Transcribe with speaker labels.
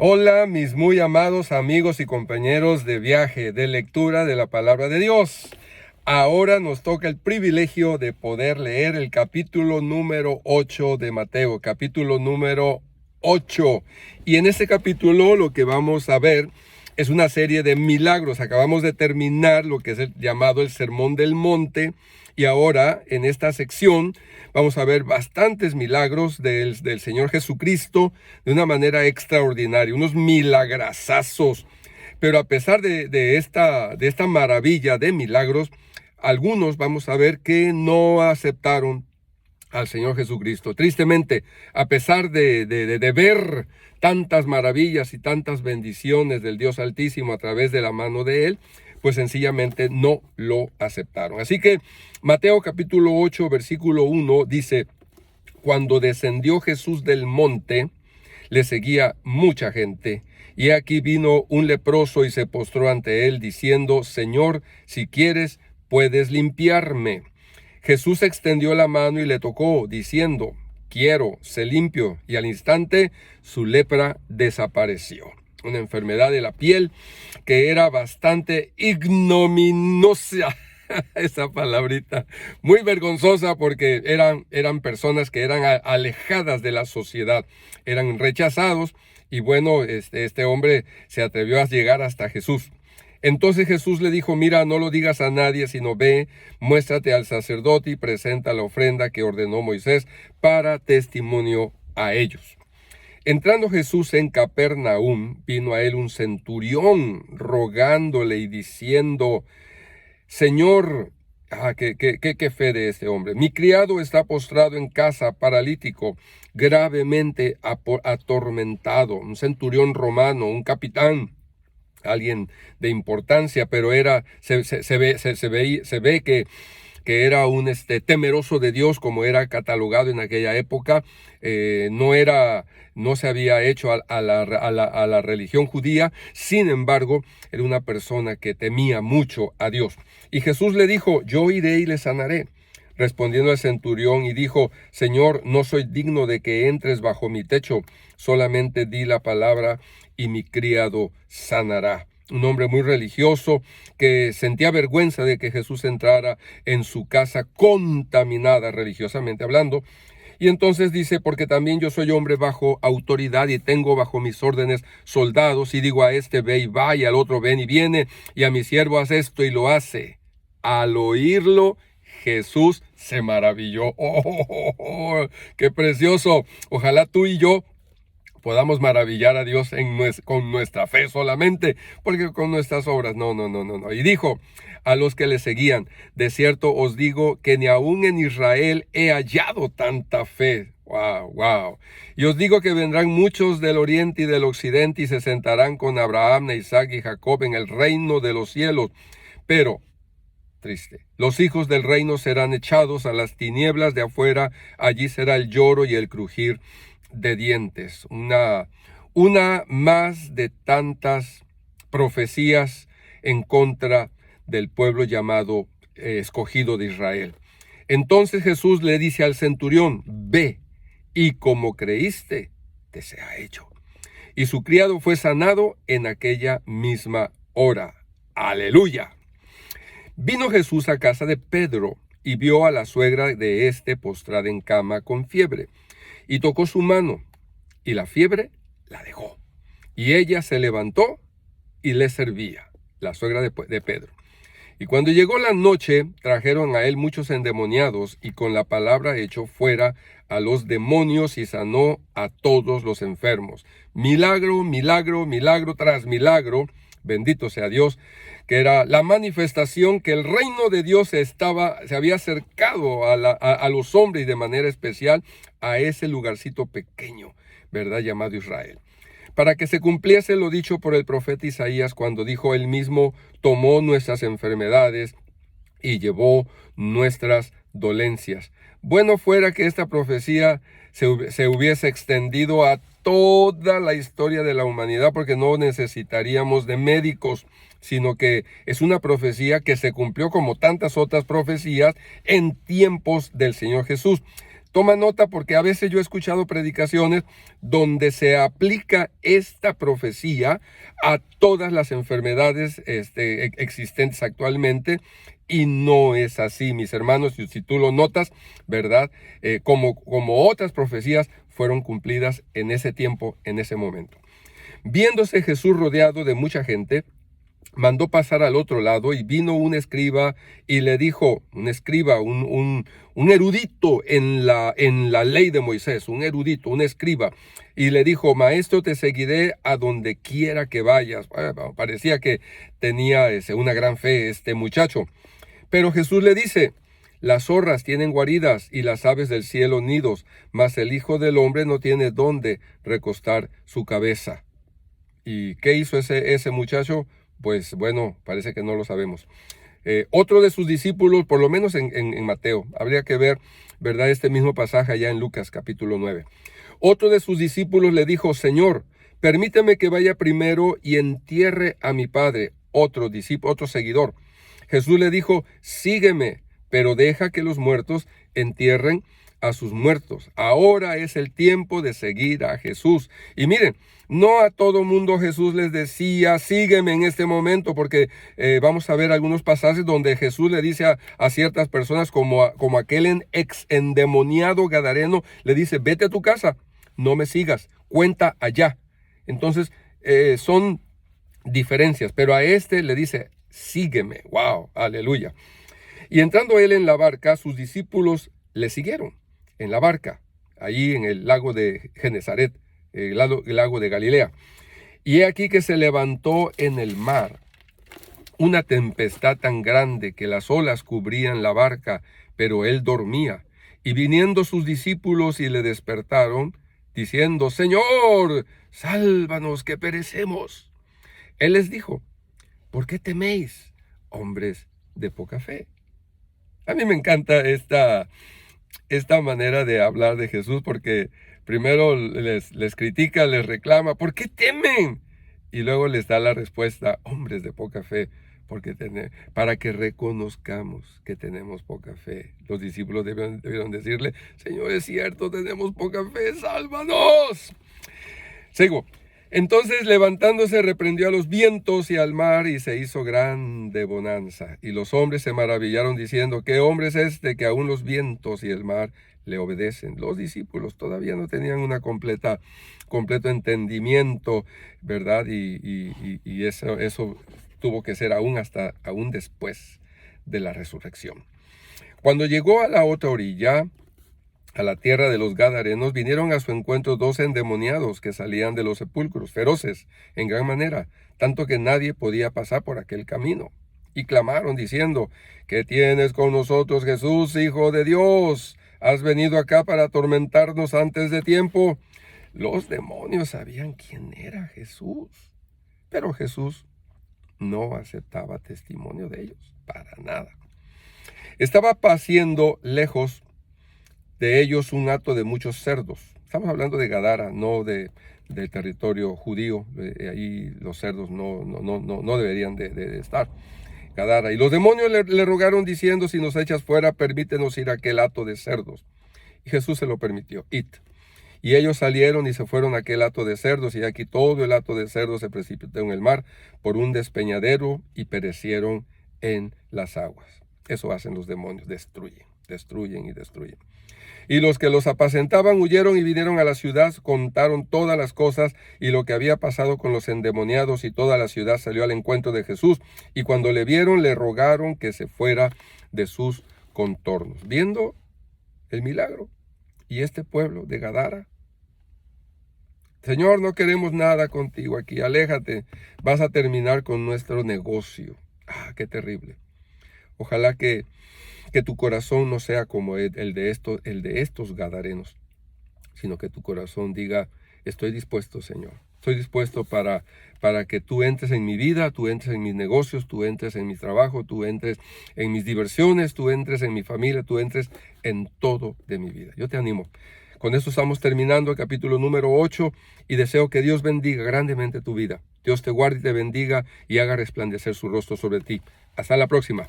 Speaker 1: Hola, mis muy amados amigos y compañeros de viaje, de lectura de la palabra de Dios. Ahora nos toca el privilegio de poder leer el capítulo número 8 de Mateo, capítulo número 8. Y en este capítulo lo que vamos a ver es una serie de milagros. Acabamos de terminar lo que es llamado el Sermón del Monte. Y ahora, en esta sección, vamos a ver bastantes milagros del Señor Jesucristo de una manera extraordinaria, unos milagrasazos. Pero a pesar de esta maravilla de milagros, algunos vamos a ver que no aceptaron al Señor Jesucristo. Tristemente, a pesar de ver tantas maravillas y tantas bendiciones del Dios Altísimo a través de la mano de Él, pues sencillamente no lo aceptaron. Así que Mateo capítulo 8, versículo 1 dice: cuando descendió Jesús del monte, le seguía mucha gente. Y aquí vino un leproso y se postró ante él, diciendo: Señor, si quieres, puedes limpiarme. Jesús extendió la mano y le tocó, diciendo: quiero, sé limpio. Y al instante su lepra desapareció. Una enfermedad de la piel que era bastante ignominiosa. Esa palabrita, muy vergonzosa, porque eran personas que eran alejadas de la sociedad, eran rechazados. Y bueno, este hombre se atrevió a llegar hasta Jesús. Entonces Jesús le dijo: mira, no lo digas a nadie, sino ve, muéstrate al sacerdote y presenta la ofrenda que ordenó Moisés para testimonio a ellos. Entrando Jesús en Capernaum, vino a él un centurión rogándole y diciendo: Señor, qué fe de este hombre. Mi criado está postrado en casa, paralítico, gravemente atormentado. Un centurión romano, un capitán, alguien de importancia, pero se ve que era un temeroso de Dios, como era catalogado en aquella época. No se había hecho a la religión judía. Sin embargo, era una persona que temía mucho a Dios. Y Jesús le dijo: yo iré y le sanaré. Respondiendo al centurión y dijo: Señor, no soy digno de que entres bajo mi techo, solamente di la palabra y mi criado sanará. Un hombre muy religioso que sentía vergüenza de que Jesús entrara en su casa contaminada religiosamente hablando. Y entonces dice: porque también yo soy hombre bajo autoridad y tengo bajo mis órdenes soldados, y digo a este: ve y va, y al otro: ven y viene, y a mi siervo: haz esto, y lo hace. Al oírlo, Jesús se maravilló. ¡Qué precioso! Ojalá tú y yo podamos maravillar a Dios con nuestra fe solamente, porque con nuestras obras no. Y dijo a los que le seguían: de cierto os digo que ni aún en Israel he hallado tanta fe. Wow. Y os digo que vendrán muchos del oriente y del occidente y se sentarán con Abraham, Isaac y Jacob en el reino de los cielos. Pero triste, los hijos del reino serán echados a las tinieblas de afuera, allí será el lloro y el crujir de dientes. Una más de tantas profecías en contra del pueblo llamado escogido de Israel. Entonces Jesús le dice al centurión: ve, y como creíste, te sea hecho. Y su criado fue sanado en aquella misma hora. ¡Aleluya! Vino Jesús a casa de Pedro y vio a la suegra de éste postrada en cama con fiebre. Y tocó su mano, y la fiebre la dejó. Y ella se levantó y le servía, la suegra de Pedro. Y cuando llegó la noche, trajeron a él muchos endemoniados, y con la palabra echó fuera a los demonios y sanó a todos los enfermos. Milagro tras milagro. Bendito sea Dios, que era la manifestación que el reino de Dios se había acercado a los hombres, y de manera especial a ese lugarcito pequeño, ¿verdad?, llamado Israel. Para que se cumpliese lo dicho por el profeta Isaías, cuando dijo: él mismo tomó nuestras enfermedades y llevó nuestras dolencias. Bueno fuera que esta profecía se hubiese extendido a toda la historia de la humanidad, porque no necesitaríamos de médicos, sino que es una profecía que se cumplió, como tantas otras profecías, en tiempos del Señor Jesús. Toma nota porque a veces yo he escuchado predicaciones donde se aplica esta profecía a todas las enfermedades existentes actualmente, y no es así, mis hermanos. Si tú lo notas, ¿verdad? Como otras profecías fueron cumplidas en ese tiempo, en ese momento. Viéndose Jesús rodeado de mucha gente, mandó pasar al otro lado, y vino un escriba y le dijo, un escriba, un erudito en la ley de Moisés, un erudito, un escriba, y le dijo: maestro, te seguiré a donde quiera que vayas. Bueno, parecía que tenía una gran fe este muchacho. Pero Jesús le dice: las zorras tienen guaridas y las aves del cielo nidos, mas el Hijo del Hombre no tiene dónde recostar su cabeza. ¿Y qué hizo ese muchacho? Pues bueno, parece que no lo sabemos. Otro de sus discípulos, por lo menos en Mateo, habría que ver, ¿verdad?, este mismo pasaje allá en Lucas capítulo 9. Otro de sus discípulos le dijo: Señor, permíteme que vaya primero y entierre a mi padre. Otro seguidor. Jesús le dijo: sígueme, pero deja que los muertos entierren a sus muertos. Ahora es el tiempo de seguir a Jesús. Y miren, no a todo mundo Jesús les decía: sígueme en este momento, porque vamos a ver algunos pasajes donde Jesús le dice a ciertas personas, como aquel ex endemoniado gadareno, le dice: vete a tu casa, no me sigas, cuenta allá. Entonces, son diferencias, pero a este le dice: sígueme. ¡Wow! ¡Aleluya! Y entrando él en la barca, sus discípulos le siguieron en la barca, allí en el lago de Genesaret, el lago de Galilea. Y he aquí que se levantó en el mar una tempestad tan grande que las olas cubrían la barca, pero él dormía. Y viniendo sus discípulos y le despertaron, diciendo: Señor, sálvanos, que perecemos. Él les dijo: ¿por qué teméis, hombres de poca fe? A mí me encanta esta manera de hablar de Jesús, porque primero les critica, les reclama: ¿por qué temen? Y luego les da la respuesta: hombres de poca fe, para que reconozcamos que tenemos poca fe. Los discípulos debieron decirle: Señor, es cierto, tenemos poca fe, sálvanos. Sigo. Entonces, levantándose, reprendió a los vientos y al mar, y se hizo grande bonanza. Y los hombres se maravillaron, diciendo: ¿qué hombre es este que aún los vientos y el mar le obedecen? Los discípulos todavía no tenían completo entendimiento, ¿verdad? Y eso tuvo que ser aún después de la resurrección. Cuando llegó a la otra orilla, a la tierra de los Gadarenos, vinieron a su encuentro 2 endemoniados que salían de los sepulcros, feroces en gran manera, tanto que nadie podía pasar por aquel camino. Y clamaron diciendo: ¿qué tienes con nosotros, Jesús, Hijo de Dios? ¿Has venido acá para atormentarnos antes de tiempo? Los demonios sabían quién era Jesús, pero Jesús no aceptaba testimonio de ellos, para nada. Estaba paciendo lejos de ellos un hato de muchos cerdos. Estamos hablando de Gadara, no del territorio judío. Ahí los cerdos no deberían de estar. Gadara. Y los demonios le rogaron diciendo: si nos echas fuera, permítenos ir a aquel hato de cerdos. Y Jesús se lo permitió. Id. Y ellos salieron y se fueron a aquel hato de cerdos, y aquí todo el hato de cerdos se precipitó en el mar por un despeñadero, y perecieron en las aguas. Eso hacen los demonios: destruyen y destruyen. Y los que los apacentaban huyeron y vinieron a la ciudad, contaron todas las cosas y lo que había pasado con los endemoniados, y toda la ciudad salió al encuentro de Jesús, y cuando le vieron, le rogaron que se fuera de sus contornos. Viendo el milagro, y este pueblo de Gadara: Señor, no queremos nada contigo aquí, aléjate, vas a terminar con nuestro negocio. Qué terrible. Ojalá que tu corazón no sea como el de estos gadarenos, sino que tu corazón diga: estoy dispuesto, Señor. Estoy dispuesto para que tú entres en mi vida, tú entres en mis negocios, tú entres en mi trabajo, tú entres en mis diversiones, tú entres en mi familia, tú entres en todo de mi vida. Yo te animo. Con esto estamos terminando el capítulo número 8, y deseo que Dios bendiga grandemente tu vida. Dios te guarde y te bendiga y haga resplandecer su rostro sobre ti. Hasta la próxima.